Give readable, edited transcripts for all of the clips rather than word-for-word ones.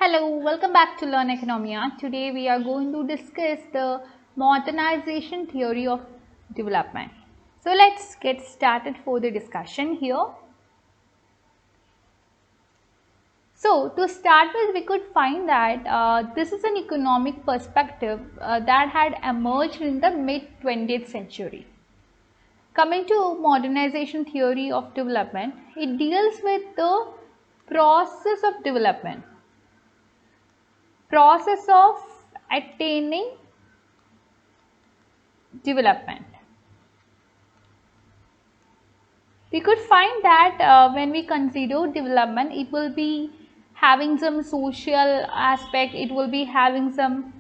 Hello, welcome back to Learn Oikonomia. Today we are going to discuss the modernization theory of development. So let's get started for the discussion here. So to start with, we could find that this is an economic perspective that had emerged in the mid 20th century. Coming to modernization theory of development, it deals with the process of development. Process of attaining development. We could find that when we consider development, it will be having some social aspect, it will be having some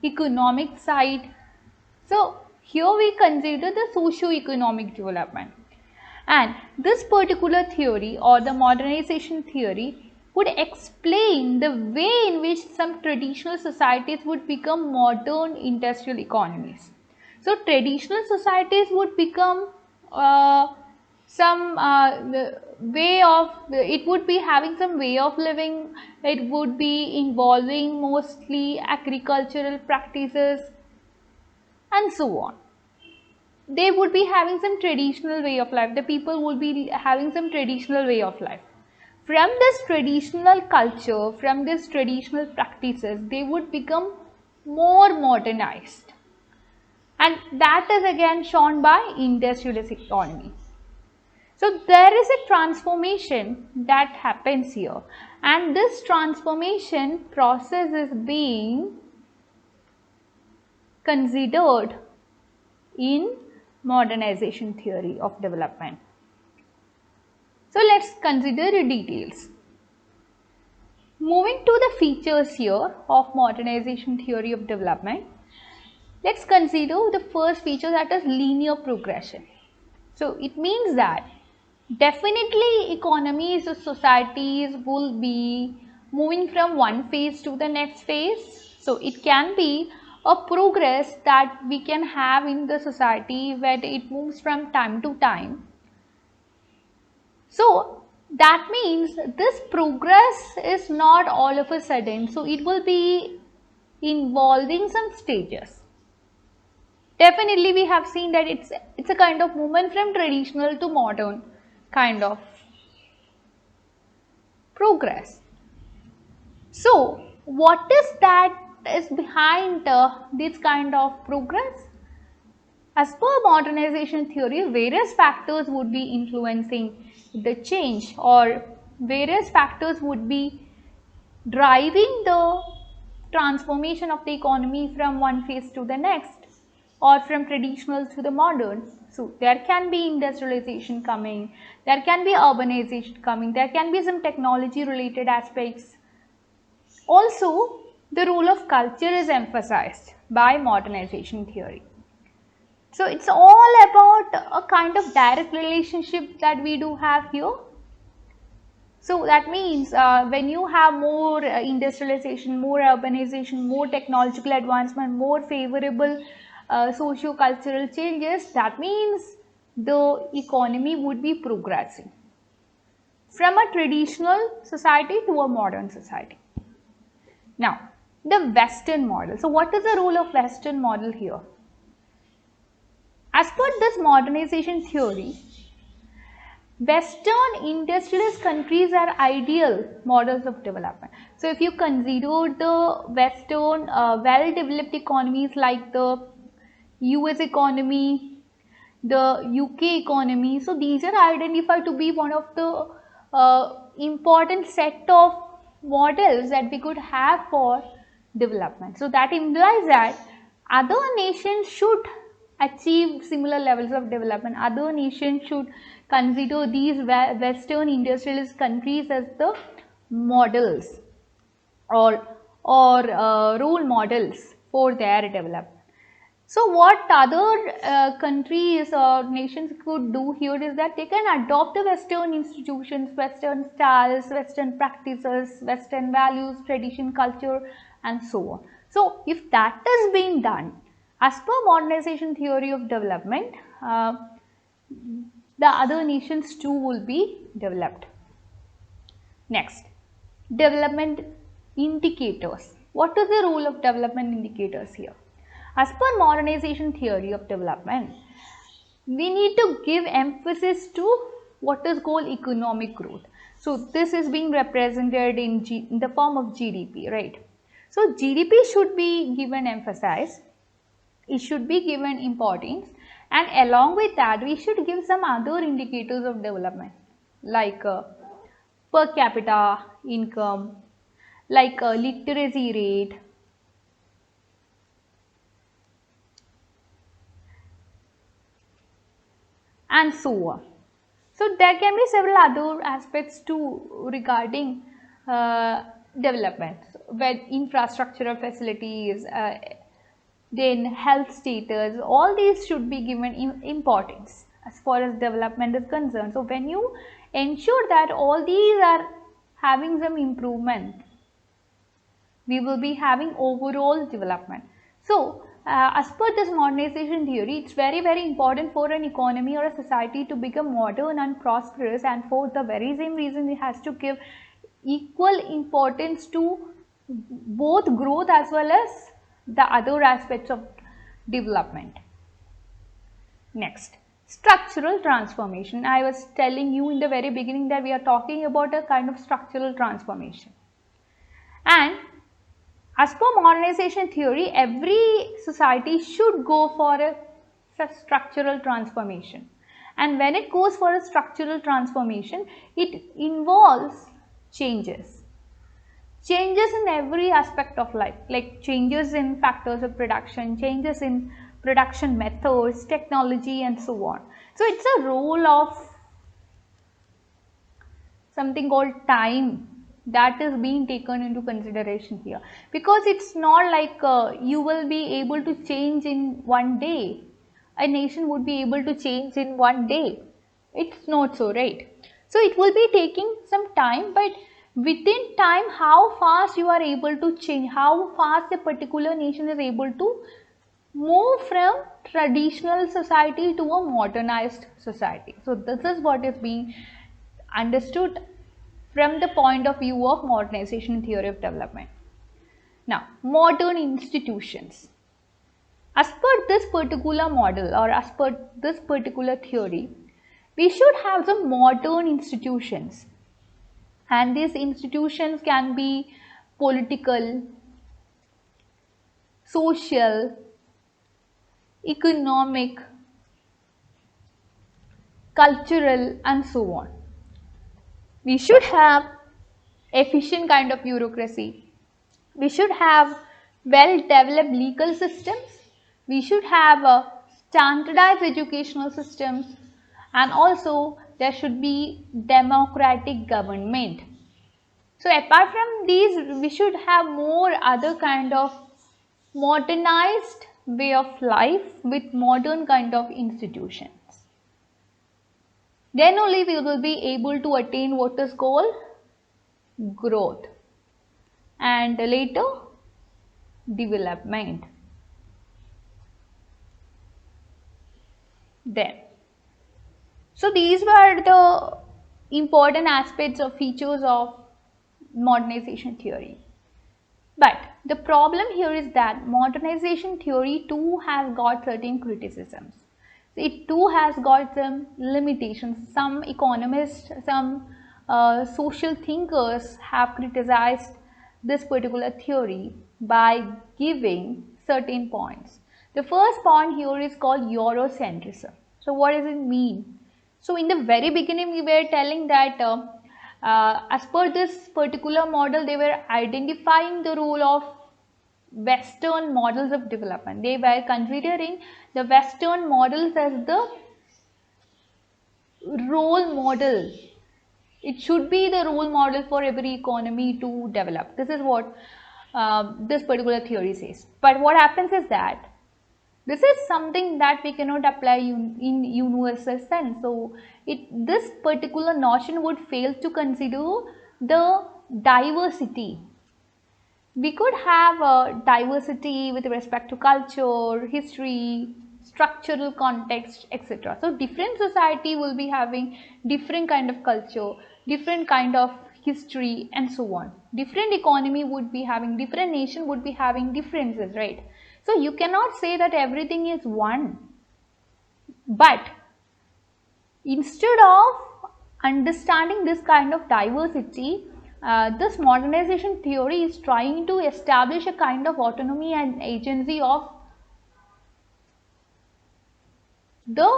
economic side. So here we consider the socio-economic development, and this particular theory or the modernization theory would explain the way in which some traditional societies would become modern industrial economies. So traditional societies would become it would be having some way of living, it would be involving mostly agricultural practices and so on. They would be having some traditional way of life, the people would be having some traditional way of life. From this traditional culture, from this traditional practices, they would become more modernized, and that is again shown by industrialist economy. So there is a transformation that happens here, and this transformation process is being considered in modernization theory of development. So let's consider the details. Moving to the features here of modernization theory of development, let's consider the first feature, that is linear progression. So it means that definitely economies or societies will be moving from one phase to the next phase. So it can be a progress that we can have in the society where it moves from time to time. So that means this progress is not all of a sudden, so it will be involving some stages. Definitely we have seen that it's a kind of movement from traditional to modern kind of progress. So what is that is behind this kind of progress? As per modernization theory, various factors would be influencing the change, or various factors would be driving the transformation of the economy from one phase to the next, or from traditional to the modern. So there can be industrialization coming, there can be urbanization coming, there can be some technology related aspects. Also, the role of culture is emphasized by modernization theory. So it's all about a kind of direct relationship that we do have here. So that means when you have more industrialization, more urbanization, more technological advancement, more favorable socio-cultural changes, that means the economy would be progressing from a traditional society to a modern society. Now, the Western model. So what is the role of Western model here? As per this modernization theory, Western industrialist countries are ideal models of development. So if you consider the Western well-developed economies like the US economy, the UK economy, so these are identified to be one of the important set of models that we could have for development. So that implies that other nations should achieve similar levels of development. Other nations should consider these Western industrialist countries as the models or role models for their development. So what other countries or nations could do here is that they can adopt the Western institutions, Western styles, Western practices, Western values, tradition, culture and so on. So if that is being done, as per modernization theory of development, the other nations too will be developed. Next, development Indicators. What is the role of development indicators here? As per modernization theory of development, we need to give emphasis to what is called economic growth. So this is being represented in the form of GDP, right? So GDP should be given emphasis, it should be given importance, and along with that we should give some other indicators of development like per capita income, like literacy rate, and so on. So there can be several other aspects too regarding development, where infrastructural facilities, then health status, all these should be given importance as far as development is concerned. So when you ensure that all these are having some improvement, we will be having overall development. So as per this modernization theory, it's very important for an economy or a society to become modern and prosperous, and for the very same reason it has to give equal importance to both growth as well as the other aspects of development. Next, structural transformation. I was telling you in the very beginning that we are talking about a kind of structural transformation, and as per modernization theory, every society should go for a structural transformation. And when it goes for a structural transformation, it involves changes. Changes in every aspect of life, like changes in factors of production, changes in production methods, technology, and so on. So it's a role of something called time that is being taken into consideration here, because it's not like you will be able to change in one day, a nation would be able to change in one day. It's not so, right? So it will be taking some time, but within time, how fast you are able to change, how fast a particular nation is able to move from traditional society to a modernized society. So this is what is being understood from the point of view of modernization theory of development. Now, modern institutions. As per this particular model, or as per this particular theory, we should have some modern institutions, and these institutions can be political, social, economic, cultural, and so on. We should have efficient kind of bureaucracy. We should have well developed legal systems. We should have standardized educational systems, and also there should be democratic government. So apart from these, we should have more other kind of modernized way of life with modern kind of institutions. Then only we will be able to attain what is called growth, and later development. Then, so these were the important aspects or features of modernization theory. But the problem here is that modernization theory too has got certain criticisms. It too has got some limitations. Some economists, some social thinkers have criticized this particular theory by giving certain points. The first point here is called Eurocentrism. So what does it mean? So in the very beginning we were telling that as per this particular model, they were identifying the role of Western models of development. They were considering the Western models as the role model. It should be the role model for every economy to develop. This is what this particular theory says. But what happens is that this is something that we cannot apply in universal sense. So this particular notion would fail to consider the diversity. We could have a diversity with respect to culture, history, structural context, etc. So different society will be having different kind of culture, different kind of history, and so on. Different economy would be having, different nation would be having differences, right? So you cannot say that everything is one. But instead of understanding this kind of diversity, this modernization theory is trying to establish a kind of autonomy and agency of the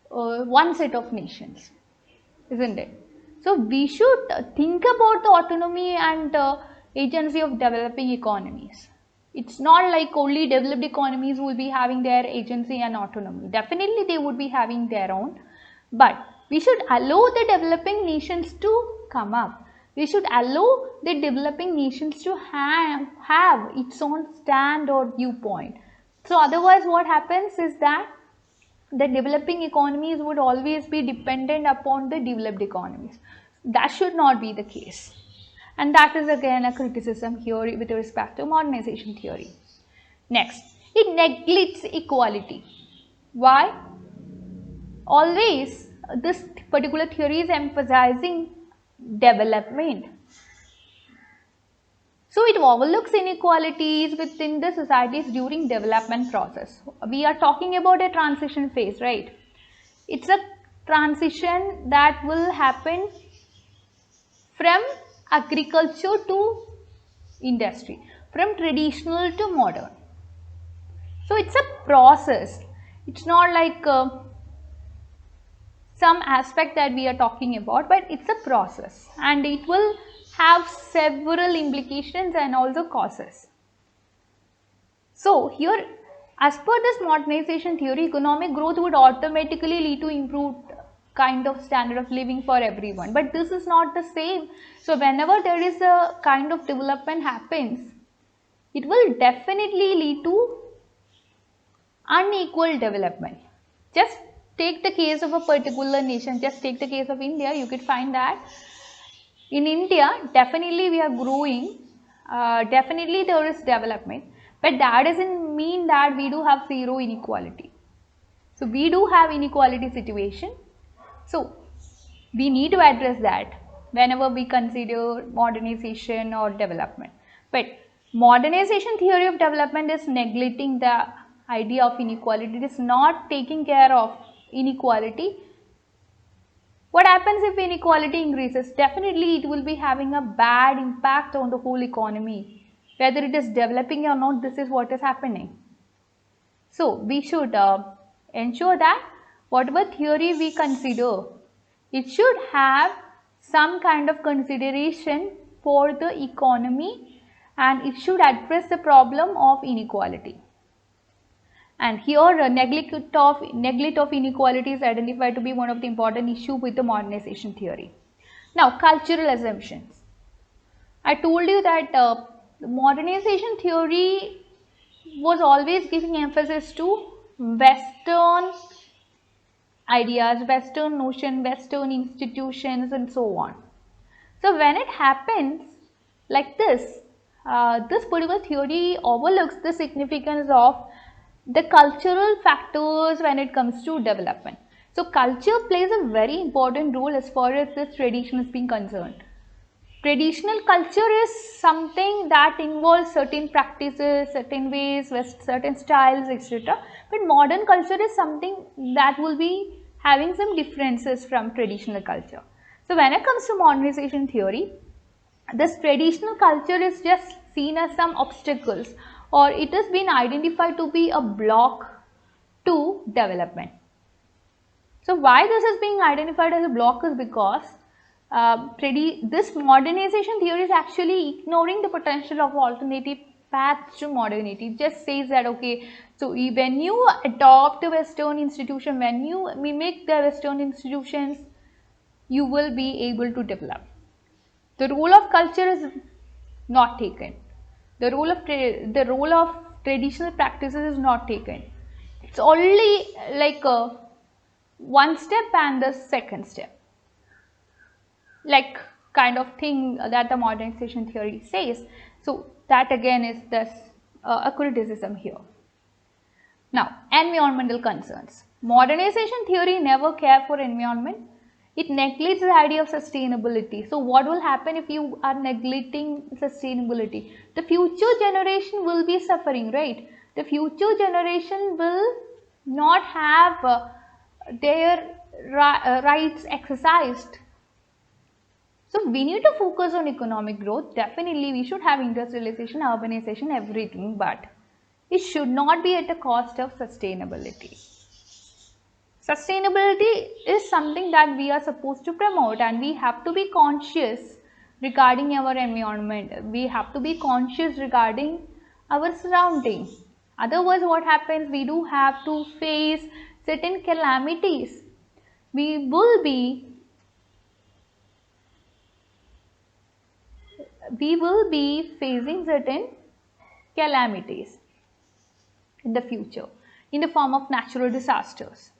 one set of nations, isn't it? So we should think about the autonomy and agency of developing economies. It's not like only developed economies will be having their agency and autonomy. Definitely they would be having their own, but we should allow the developing nations to come up. We should allow the developing nations to have its own stand or viewpoint. So otherwise what happens is that the developing economies would always be dependent upon the developed economies. That should not be the case. And that is again a criticism here with respect to modernization theory. Next, it neglects equality. Why? Always this particular theory is emphasizing development. So it overlooks inequalities within the societies during development process. We are talking about a transition phase, right? It's a transition that will happen from agriculture to industry, from traditional to modern. So it's a process. It's not like some aspect that we are talking about, but it's a process and it will have several implications and also causes. So here, as per this modernization theory, economic growth would automatically lead to improved kind of standard of living for everyone, but this is not the same. So whenever there is a kind of development happens, it will definitely lead to unequal development. Just take the case of a particular nation, just take the case of India. You could find that in India definitely we are growing, definitely there is development, but that doesn't mean that we do have zero inequality. So we do have inequality situation. So we need to address that whenever we consider modernization or development. But modernization theory of development is neglecting the idea of inequality. It is not taking care of inequality. What happens if inequality increases? Definitely it will be having a bad impact on the whole economy. Whether it is developing or not, this is what is happening. So we should ensure that whatever theory we consider, it should have some kind of consideration for the economy and it should address the problem of inequality. And here neglect of inequality is identified to be one of the important issues with the modernization theory. Now, cultural assumptions. I told you that the modernization theory was always giving emphasis to Western ideas, Western notion, Western institutions and so on. So when it happens like this, this particular theory overlooks the significance of the cultural factors when it comes to development. So culture plays a very important role as far as this tradition is being concerned. Traditional culture is something that involves certain practices, certain ways, certain styles, etc. But modern culture is something that will be having some differences from traditional culture. So when it comes to modernization theory, this traditional culture is just seen as some obstacles, or it has been identified to be a block to development. So why this is being identified as a block is because this modernization theory is actually ignoring the potential of alternative paths to modernity. It just says that, okay, so when you adopt a Western institution, when you mimic the Western institutions, you will be able to develop. The role of culture is not taken. The role of traditional practices is not taken. It's only like one step and the second step, like kind of thing that the modernization theory says. So that again is this a criticism here. Now, environmental concerns. Modernization theory never care for environment. It neglects the idea of sustainability. So what will happen if you are neglecting sustainability? The future generation will be suffering, right? The future generation will not have their rights exercised. So we need to focus on economic growth. Definitely we should have industrialization, urbanization, everything, but it should not be at the cost of sustainability. Sustainability is something that we are supposed to promote, and we have to be conscious regarding our environment. We have to be conscious regarding our surroundings. Otherwise, what happens? We do have to face certain calamities. We will be facing certain calamities in the future in the form of natural disasters.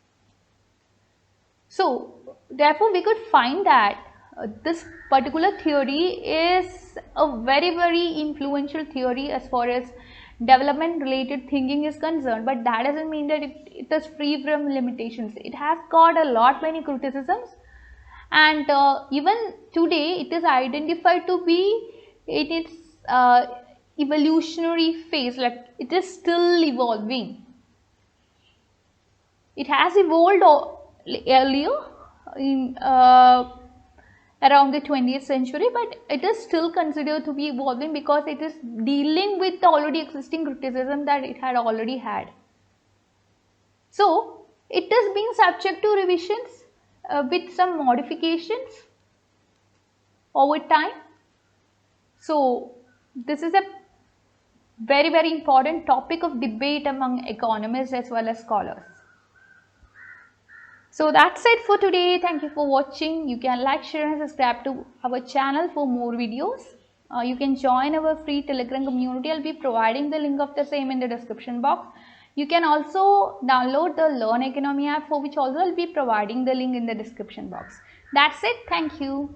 So, therefore, we could find that this particular theory is a very, very influential theory as far as development related thinking is concerned, but that doesn't mean that it is free from limitations. It has got a lot many criticisms, and even today it is identified to be in its evolutionary phase, like it is still evolving. It has evolved earlier in around the 20th century, but it is still considered to be evolving because it is dealing with the already existing criticism that it had already had. So it is being subject to revisions with some modifications over time. So this is a very, very important topic of debate among economists as well as scholars. So that's it for today. Thank you for watching. You can like, share and subscribe to our channel for more videos. You can join our free Telegram community. I'll be providing the link of the same in the description box. You can also download the Learn Oikonomia app, for which also I'll be providing the link in the description box. That's it. Thank you.